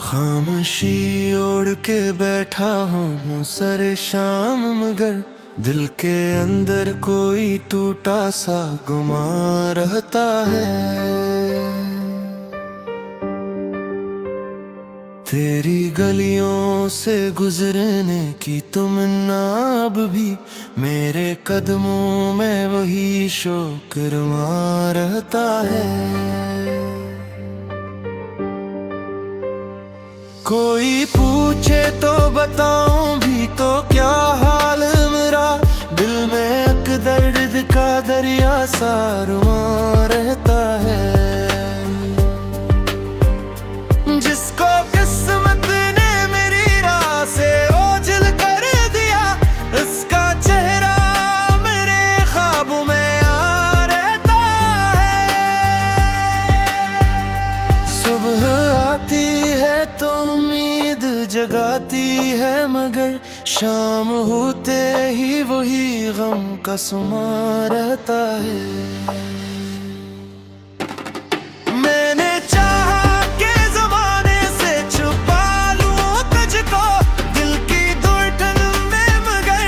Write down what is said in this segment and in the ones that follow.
खामोशी ओढ़ के बैठा हूँ सर शाम, मगर दिल के अंदर कोई टूटा सा गुमा रहता है। तेरी गलियों से गुजरने की तमन्ना अब भी मेरे कदमों में वही शौक रमा रहता है। कोई पूछे तो बताऊं भी तो क्या हाल मेरा, दिल में एक दर्द का दरिया सा रुआ रहता है। जिसको किस्मत ने मेरी राह से ओझल कर दिया, उसका चेहरा मेरे ख्वाबों में आ रहता है। सुबह आती है तो उम्मीद जगाती है, मगर शाम होते ही वही गम का समा रहता है। मैंने चाहा कि ज़माने से छुपा लूं तुझको दिल की धड़कन में, मगर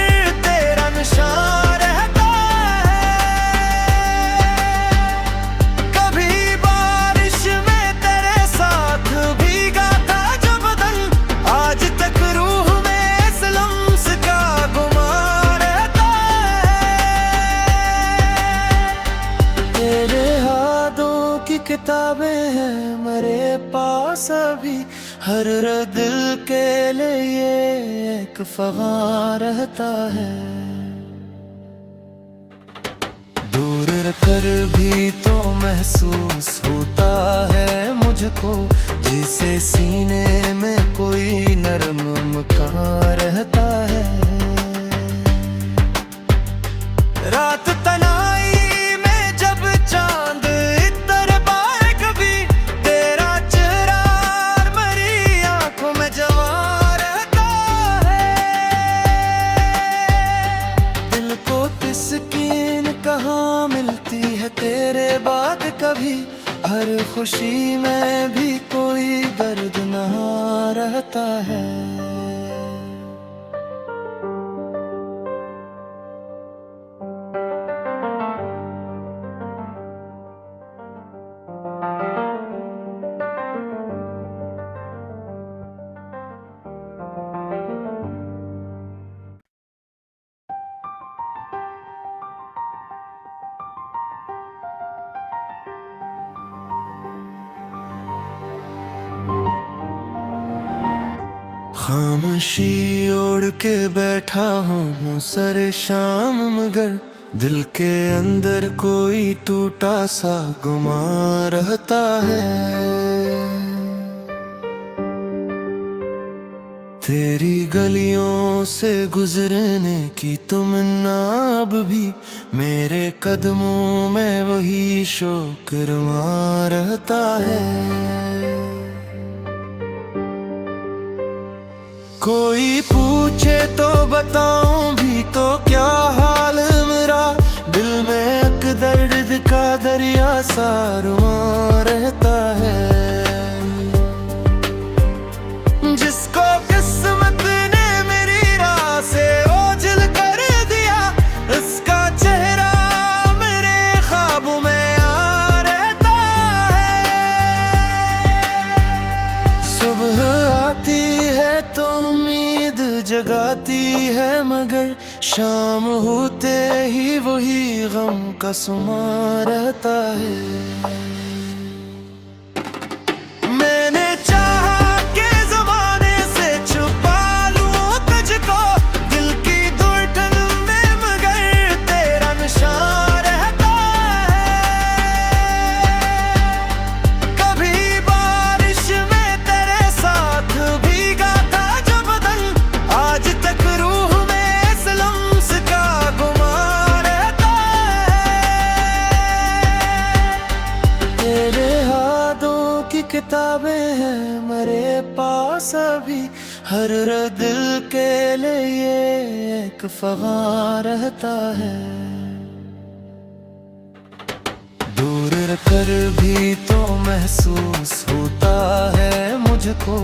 तेरा निशान रहता है। कभी बारिश में तेरे साथ भीगा था जो बदन, आज तक रूह में इस लम्स का गुमा रहता है। तेरे हाथों की किताबें हैं मेरे पास अभी, हर दिल के लिए एक फ़ग़ान रहता है। दूर कर भी तो महसूस होता है मुझको, जिसे सीने में कोई नरम मकान रहता है। रात तन्हाई में जब चांद इतर पाए कभी, तेरा चेहरा मेरी आंखों में जमा रहता है। दिल को तिस्कीन कहाँ मिलती है तेरे बाद कभी, हर खुशी में भी कोई दर्द नहा रहता है। खामोशी ओढ़ के बैठा हूँ सर शाम, मगर दिल के अंदर कोई टूटा सा गुमा रहता है। तेरी गलियों से गुजरने की तमन्ना अब भी मेरे कदमों में वही शौक रमा रहता है। कोई पूछे तो बताऊं भी तो क्या हाल मेरा, दिल में एक दर्द का दरिया सा रुआ रहता है। जिसको किस्मत ने मेरी राह से ओझल कर दिया, उसका चेहरा मेरे ख्वाबों में आ रहता है। सुबह आती है तो उम्मीद जगाती है, मगर शाम होते ही वही गम का समा रहता है। मैंने चाहा कि ज़माने से छुपा लूं तुझको दिल की धड़कन में, मगर तेरा निशान रहता है। कभी बारिश में तेरे साथ भीगा था जो बदन, आज तक रूह में इस लम्स का गुमा रहता है। तेरे हाथों की किताबें हैं मेरे पास अभी, हर दिल के लिए एक फ़ग़ान रहता है। दूर दूर कर भी तो महसूस होता है मुझको,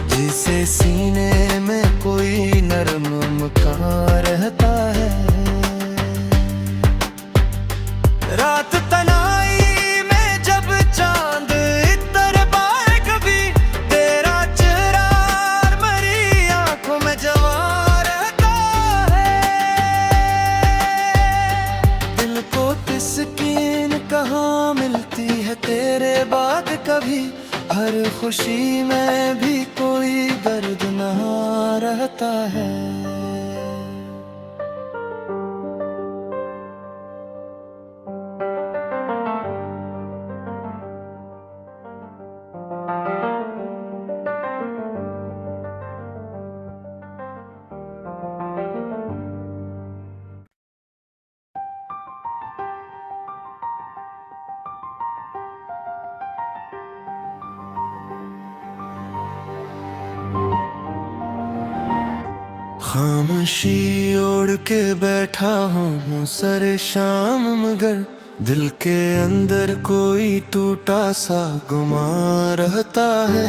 जिसे सीने में कोई नरम मकान रहता है। रात तनाई में जब चांद इतर पाए कभी, तेरा चेहरा मरी आंखों में जवां रहता है। दिल को तिस्कीन कहाँ मिलती है तेरे बाद कभी, हर खुशी में भी कोई दर्द नहा रहता है। खामोशी ओढ़ के बैठा हूँ सर शाम, मगर दिल के अंदर कोई टूटा सा गुमा रहता है।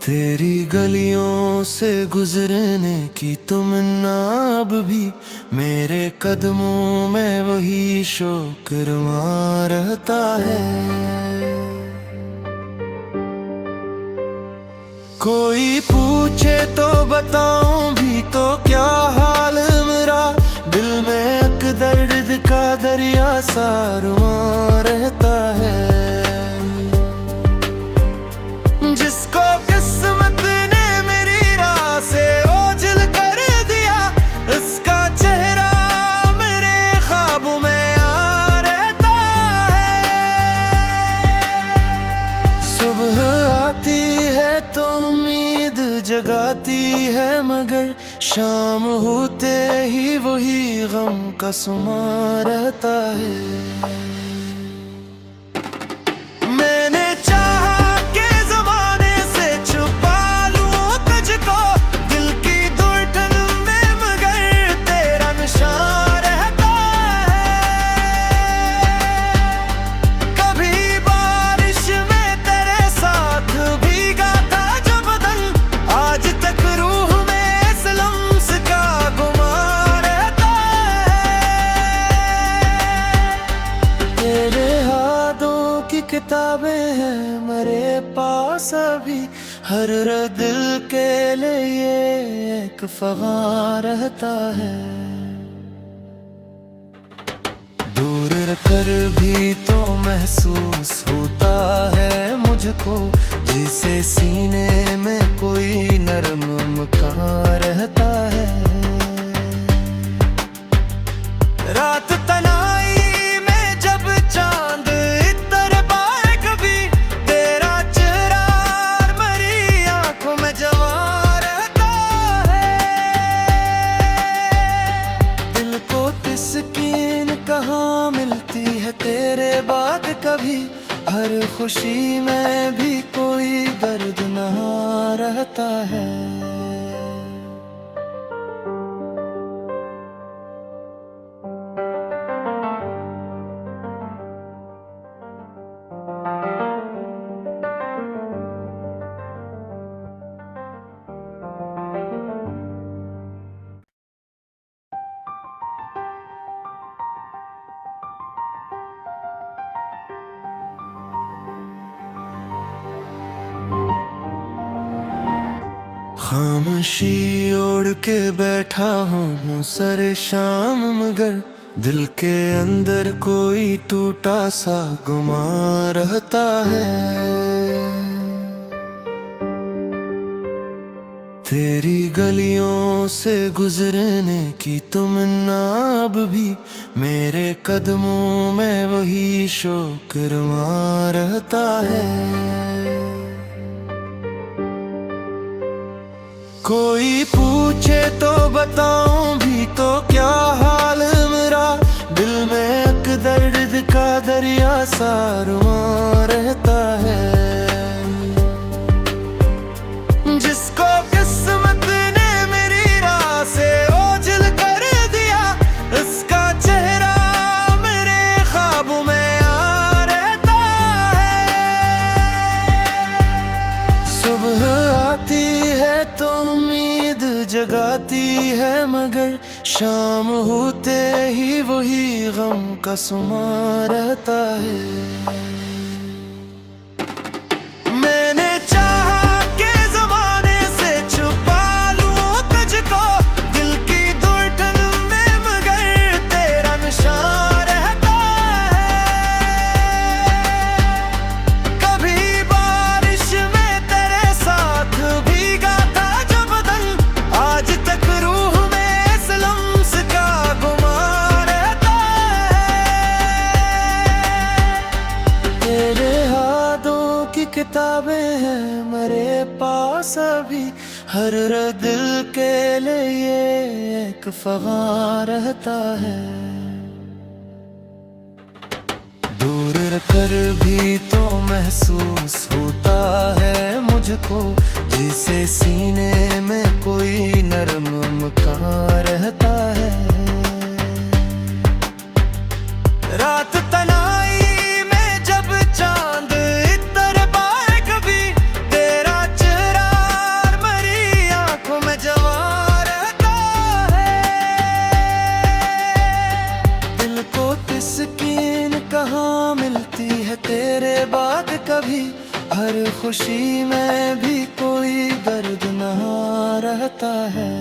तेरी गलियों से गुजरने की तमन्ना अब भी मेरे कदमों में वही शौक रमा रहता है। कोई पूछे तो बताऊं भी तो क्या हाल मेरा, दिल में एक दर्द का दरिया सा रुआ रहता है। जिसको किस्मत ने मेरी राह से ओझल कर दिया, उसका चेहरा मेरे ख्वाबों में आ रहता है। सुबह आती है तो उम्मीद जगाती है, मगर शाम होते ही वही गम का समा रहता है। मैंने चाहा कि ज़माने से छुपा लूं तुझको दिल की धड़कन में, मगर तेरा निशान रहता है। कभी बारिश में तेरे साथ भीगा था जो बदन, आज तक रूह में इस लम्स का गुमा रहता है। तेरे हाथों की किताबें हैं मेरे पास अभी, हर दिल के लिए एक फ़ग़ान रहता है। दूर कर भी तो महसूस होता है मुझको, जिसे सीने में कोई नरम मकान रहता है। रात तनाई में जब चांद इतर पाए कभी, तेरा चेहरा मरी आंखों में जवां रहता है। दिल को तिस्कीन कहाँ मिलती है तेरे बाद कभी, हर खुशी में भी कोई दर्द नहा रहता है। खामोशी ओढ़ के बैठा हूँ सर शाम, मगर दिल के अंदर कोई टूटा सा गुमा रहता है। तेरी गलियों से गुजरने की तमन्ना अब भी मेरे कदमों में वही शौक रमा रहता है। कोई पूछे तो बताऊं भी तो क्या हाल मेरा, दिल में एक दर्द का दरिया सा रुआ रहता है। जिसको किस्मत ने मेरी राह से ओझल कर दिया, उसका चेहरा तो उम्मीद जगाती है, मगर शाम होते ही वही गम का समा रहता है। मैंने चाहा कि ज़माने से छुपा लूं तुझको दिल की धड़कन में, मगर तेरा निशान रहता है। कभी बारिश में तेरे साथ भीगा था जो बदन, आज तक रूह में इस लम्स का गुमान रहता है। तेरे हाथों की किताबें हैं मेरे पास अभी, हर दिल के लिए एक फ़ग़ान रहता है। दूर कर भी तो महसूस होता है मुझको, जिसे सीने में कोई नरम मकान रहता है। रात तनाई में जब चांद इतर पाए कभी, तेरा चेहरा मरी आंखों में जवान रहता है। दिल को तिस्कीन कहाँ मिलती है तेरे बाद कभी, हर खुशी में भी कोई दर्द नहा रहता है।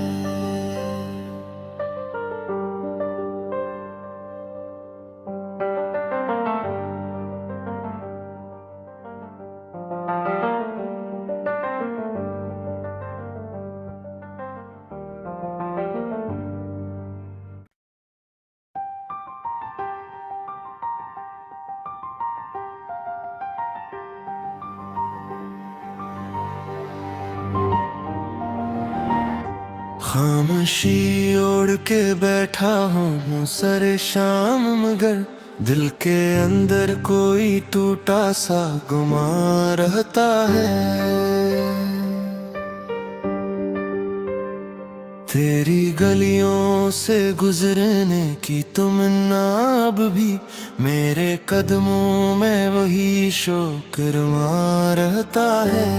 खामोशी ओढ़ के बैठा हूँ सर शाम, मगर दिल के अंदर कोई टूटा सा गुमान रहता है। तेरी गलियों से गुजरने की तमन्ना अब भी मेरे कदमों में वही शौक रमा रहता है।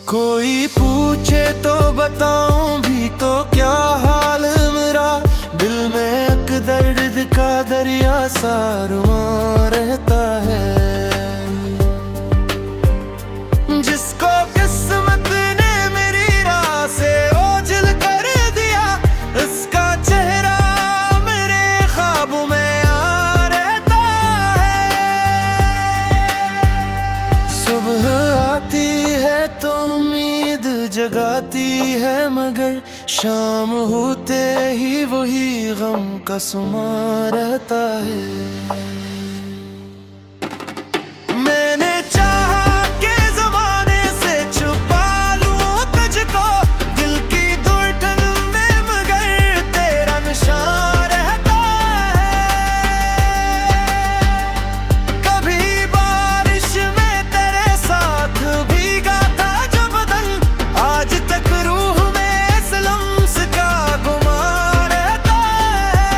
कोई पूछे तो बताऊं भी तो क्या हाल मेरा, दिल में एक दर्द का दरिया सा रुमा रहता है। जिसको किस्मत ने मेरी राह से ओझल कर दिया, उसका चेहरा मेरे ख्वाबों में आ रहता है। सुबह आती है तो उम्मीद जगाती है, मगर शाम होते ही वही गम का समा रहता है। मैंने चाहा कि ज़माने से छुपा लूं तुझको दिल की धड़कन में, मगर तेरा निशान रहता है। कभी बारिश में तेरे साथ भीगा था जो बदन, आज तक रूह में इस लम्स का गुमान रहता है।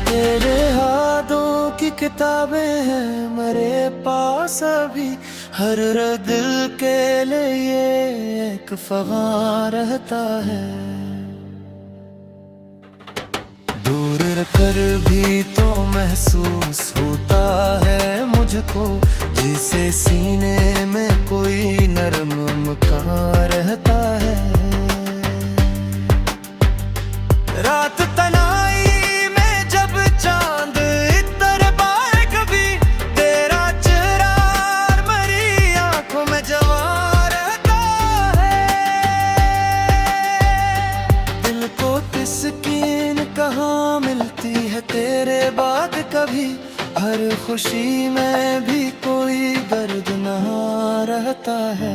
तेरे हाथों की किताबें हैं मेरे पास अभी, हर दिल के लिए एक फ़ग़ान रहता है। दूर कर भी तो महसूस होता है मुझको, जिसे सीने में कोई नरम मकान रहता है। रात तनाई में जब चांद इतर पाए कभी, तेरा चेहरा मरी आंखों में जवान रहता है। दिल को तिस्कीन कहाँ मिलती है तेरे बाद कभी, हर खुशी में भी कोई दर्द नहा रहता है।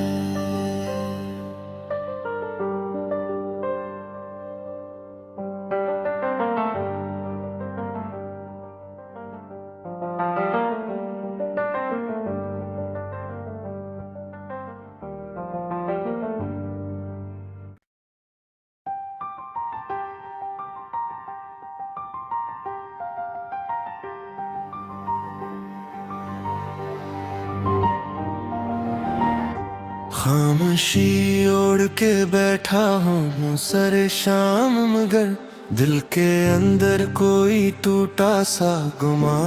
खामोशी ओढ़ के बैठा हूँ सर शाम, मगर दिल के अंदर कोई टूटा सा गुमा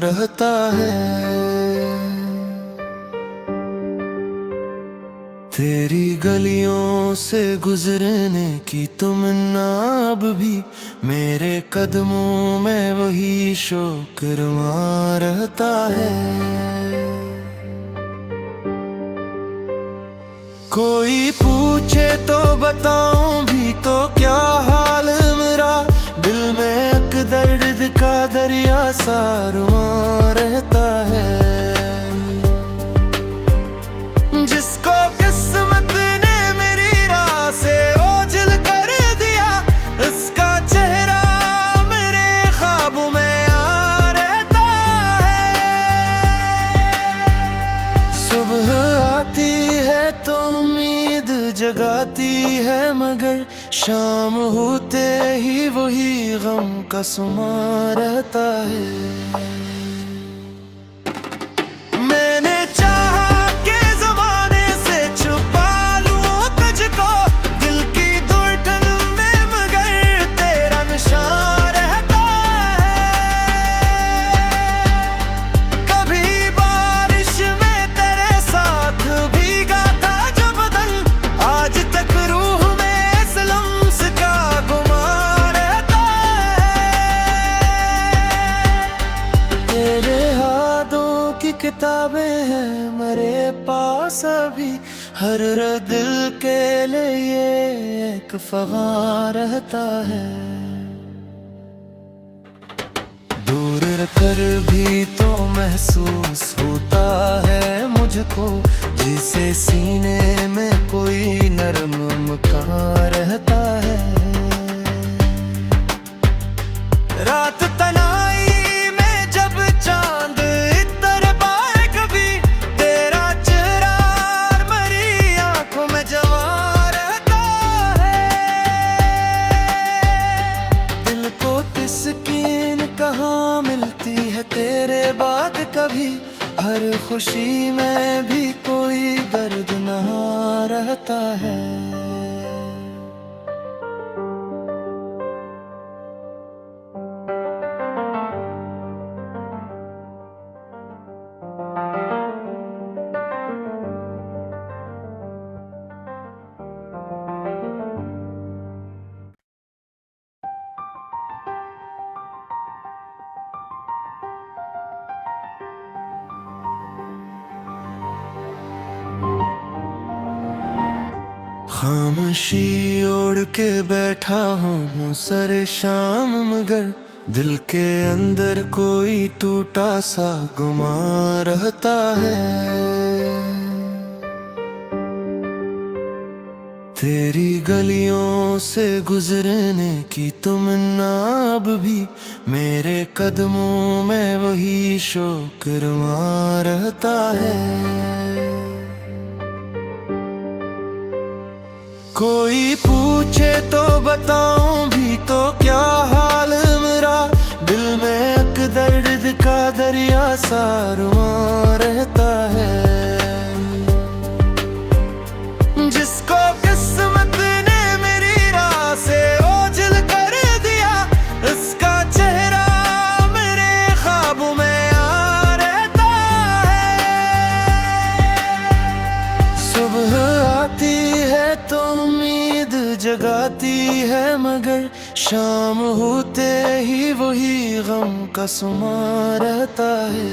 रहता है। तेरी गलियों से गुजरने की तमन्ना अब भी मेरे कदमों में वही शौक रमा रहता है। कोई पूछे तो बताऊं भी तो क्या हाल मेरा, दिल में एक दर्द का दरिया सा रुआ रहता है। जिसको किस्मत ने मेरी राह से ओझल कर दिया, उसका चेहरा मेरे ख्वाबों में आ रहता है। सुबह आती है तो उम्मीद जगाती है, मगर शाम होते ही वही गम का समा रहता है। मैंने चाहा कि ज़माने से छुपा लूं तुझको दिल की धड़कन में, मगर तेरा निशान रहता है। कभी बारिश में तेरे साथ भीगा था जो बदन, आज तक रूह में इस लम्स का गुमा रहता है। तेरे हाथों की किताबें हैं मेरे पास अभी, हर दिल के लिए एक फ़ग़ान रहता है। दूर कर भी तो महसूस होता है मुझको, जिसे सीने में कोई नरम मकान रहता है। रात तनाई में जब चांद इतर पाए कभी, तेरा चेहरा मेरी आंखों में जमा रहता है। दिल को तिस्कीन कहाँ मिलती है तेरे बाद कभी, हर खुशी में भी कोई दर्द नहा रहता है। खामोशी ओढ़ के बैठा हूँ सर शाम, मगर दिल के अंदर कोई टूटा सा गुमा रहता है। तेरी गलियों से गुजरने की तमन्ना अब भी मेरे कदमों में वही शौक रमा रहता है। कोई पूछे तो बताऊं भी तो क्या हाल मेरा, दिल में एक दर्द का दरिया सा रुआ रहता है। जिसको किस्मत ने मेरी राह से ओझल कर दिया, उसका चेहरा मेरे ख्वाबों में आ रहता है। सुबह आती है तो उम्मीद जगाती है, मगर शाम होते ही वही गम का समा रहता है।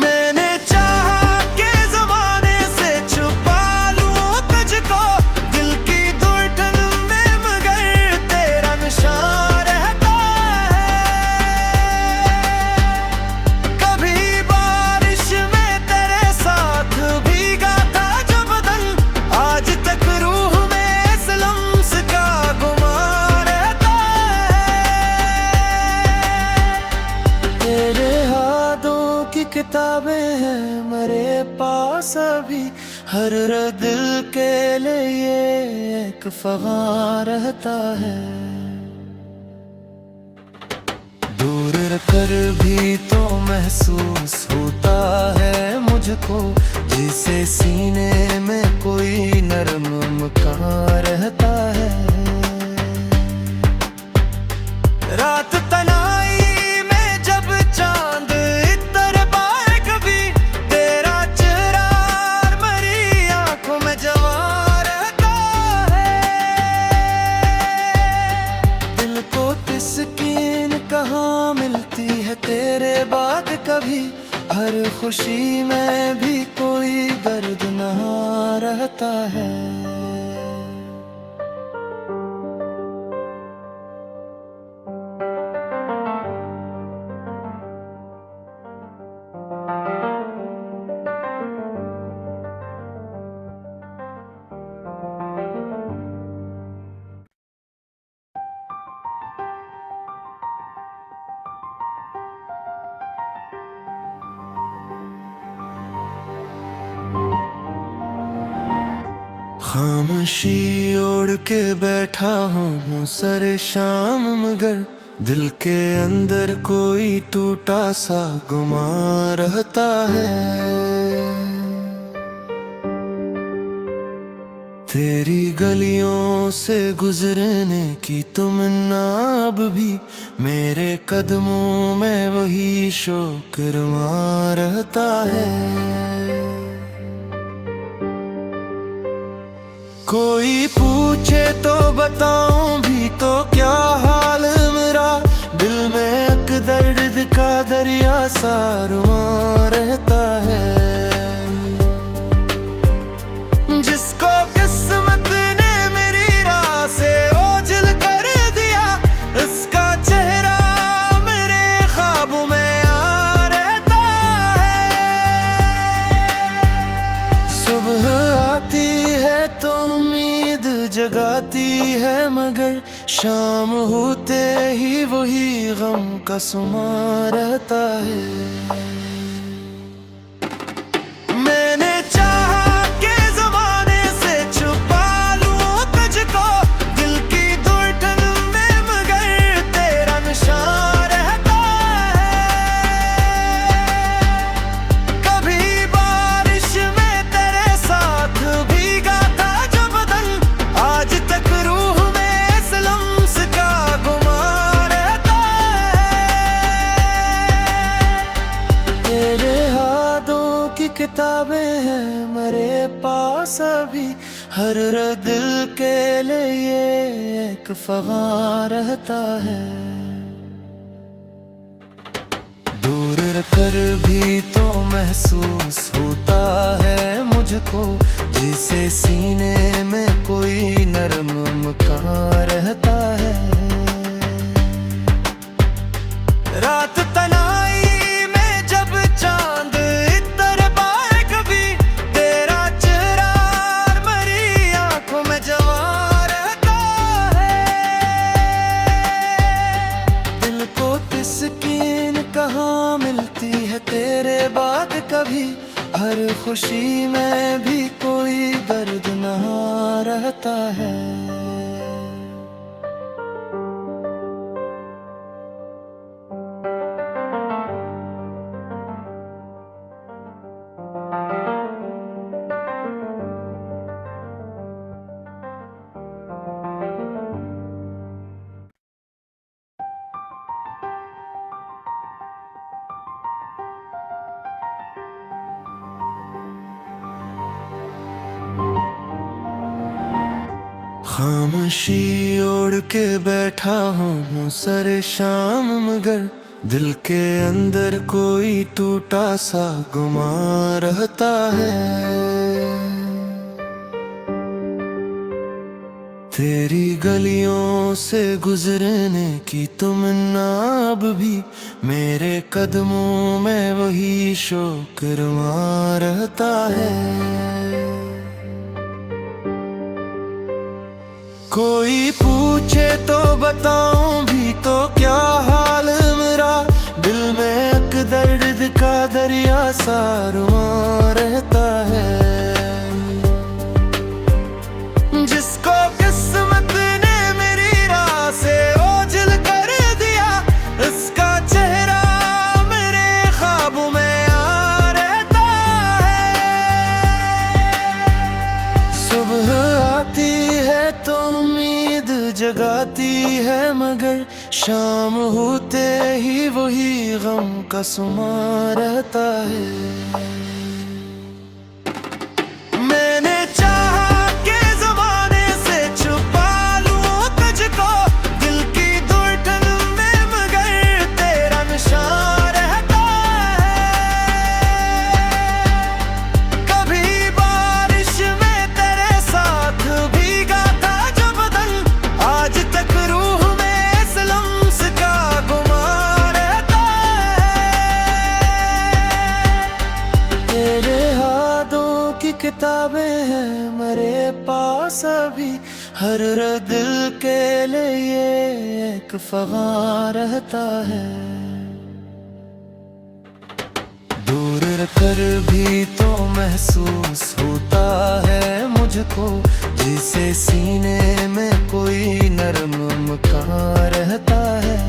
मैंने चाहा कि ज़माने से छुपा लूं तुझको दिल की धड़कन में, मगर तेरा निशान रहता है। कभी बारिश में तेरे साथ भीगा था जो बदन, आज तक रूह में इस लम्स का गुमा रहता है। तेरे हाथों की किताबें हैं मेरे पास अभी, हर दिल के लिए एक फ़ग़ान रहता है। दूर कर भी तो महसूस होता है मुझको, जिसे सीने में कोई नरम मकान रहता है। रात तनाई में जब चांद इतर पाए कभी, तेरा चेहरा मरी आंखों में जवां रहता है। दिल को तिस्कीन कहाँ मिलती है तेरे बाद कभी, हर खुशी में भी कोई दर्द नहा रहता है। खामोशी ओढ़ के बैठा हूँ सर शाम, मगर दिल के अंदर कोई टूटा सा गुमा रहता है। तेरी गलियों से गुजरने की तमन्ना अब भी मेरे कदमों में वही शौक रमा रहता है। कोई पूछे तो बताऊं भी तो क्या हाल मेरा, दिल में एक दर्द का दरिया सा रुआ रहता है। जिसको किस्मत ने मेरी राह से ओझल कर दिया, उसका चेहरा मेरे ख्वाबों में आ रहता है। सुबह आती है तो उम्मीद जगाती है, मगर शाम होते ही वही गम का समा रहता है। मैंने चाहा कि ज़माने से छुपा लूं तुझको दिल की धड़कन में, मगर तेरा निशान रहता है। कभी बारिश में तेरे साथ भीगा था जो बदन, आज तक रूह में इस लम्स का गुमा रहता है। तेरे हाथों की किताबें हैं मेरे पास अभी, हर दिल के लिए एक फ़ग़ान रहता है। दूर कर भी तो महसूस होता है मुझको, जिसे सीने में कोई नरम मकान रहता है। रात तनाई में जब चांद इतर पाए कभी, तेरा चेहरा मरी आंखों में जवां रहता है। दिल को तिस्कीन कहाँ मिलती है तेरे बाद कभी, हर खुशी में भी कोई दर्द नहा रहता है। खामोशी ओढ़ के बैठा हूँ सर शाम, मगर दिल के अंदर कोई टूटा सा गुमा रहता है। तेरी गलियों से गुजरने की तमन्ना अब भी मेरे कदमों में वही शौक रमा रहता है। कोई पूछे तो बताऊं भी तो क्या हाल मेरा, दिल में एक दर्द का दरिया सा रुआ रहता है। जिसको किस्मत ने मेरी राह से ओझल कर दिया, उसका चेहरा मेरे ख्वाबों में आ रहता है। वही गम का समा रहता है। मैंने चाहा कि ज़माने से छुपा लूं तुझको दिल की धड़कन में, मगर तेरा निशान रहता है। कभी बारिश में तेरे साथ भीगा था जो बदन, आज तक रूह में इस लम्स का गुमान रहता है। तेरे हाथों की किताबें हैं मेरे पास अभी, हर दिल के लिए एक फ़ग़ान रहता है। दूर कर भी तो महसूस होता है मुझको, जिसे सीने में कोई नरम मकान रहता है।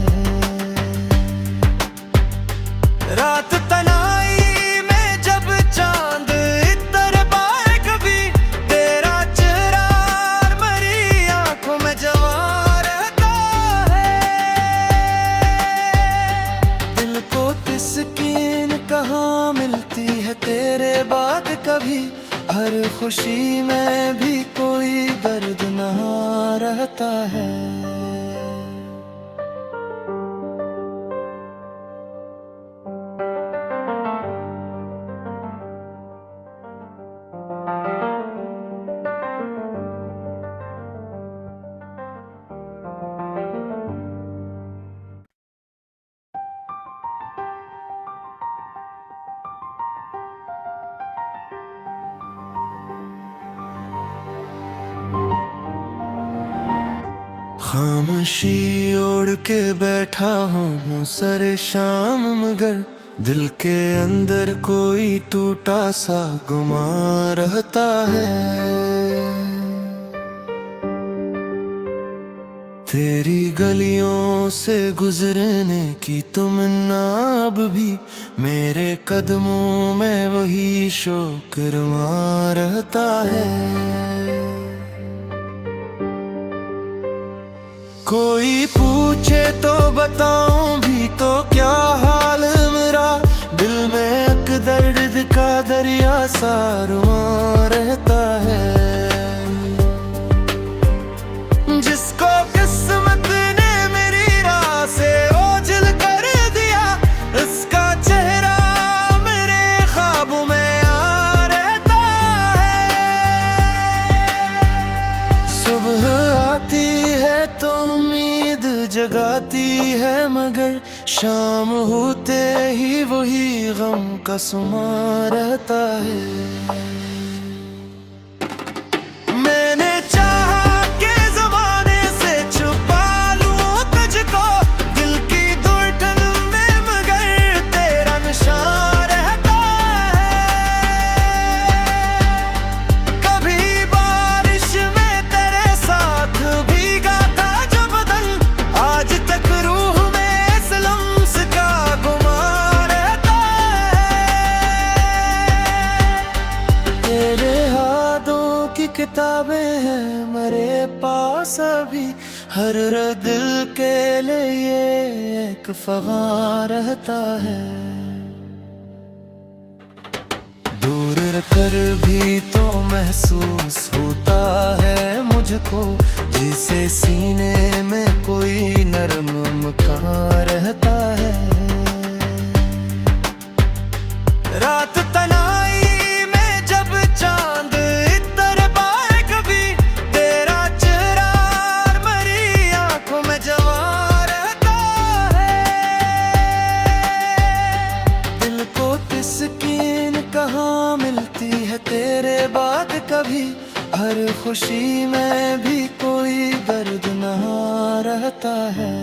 रात तनाई में जब चांद इतर पाए कभी, तेरा चेहरा मरी आंखों में जवान रहता है। दिल को तिस्कीन कहाँ मिलती है तेरे बाद कभी, हर खुशी में भी कोई दर्द नहा रहता है। खामोशी ओढ़ के बैठा हूँ सर शाम, मगर दिल के अंदर कोई टूटा सा गुमान रहता है। तेरी गलियों से गुजरने की तमन्ना अब भी मेरे कदमों में वही शौक रमा रहता है। कोई पूछे तो बताऊं भी तो क्या हाल मेरा, दिल में एक दर्द का दरिया सा रुआ रहता है। जिसको किस्मत ने मेरी राह से ओझल कर दिया, उसका चेहरा मेरे ख्वाबों में आ रहता है। सुबह आती है तो उम्मीद जगाती है, मगर शाम होते ही वही गम का समा रहता है। मैंने चाहा कि ज़माने से छुपा लूं तुझको दिल की धड़कन में, मगर तेरा निशान रहता है। कभी बारिश में तेरे साथ भीगा था जो बदन, आज तक रूह में इस लम्स का गुमान रहता है। तेरे हाथों की किताबें हैं मेरे पास अभी, हर दिल के लिए एक फ़ग़ान रहता है। दूर कर भी तो महसूस होता है मुझको, जिसे सीने में कोई नरम मकान रहता है। रात तनाई में जब चांद इतर पाए कभी, तेरा चेहरा मरी आंखों में जवान रहता है। दिल को तिस्कीन कहाँ मिलती है तेरे बाद कभी, हर खुशी में भी कोई दर्द नहा रहता है।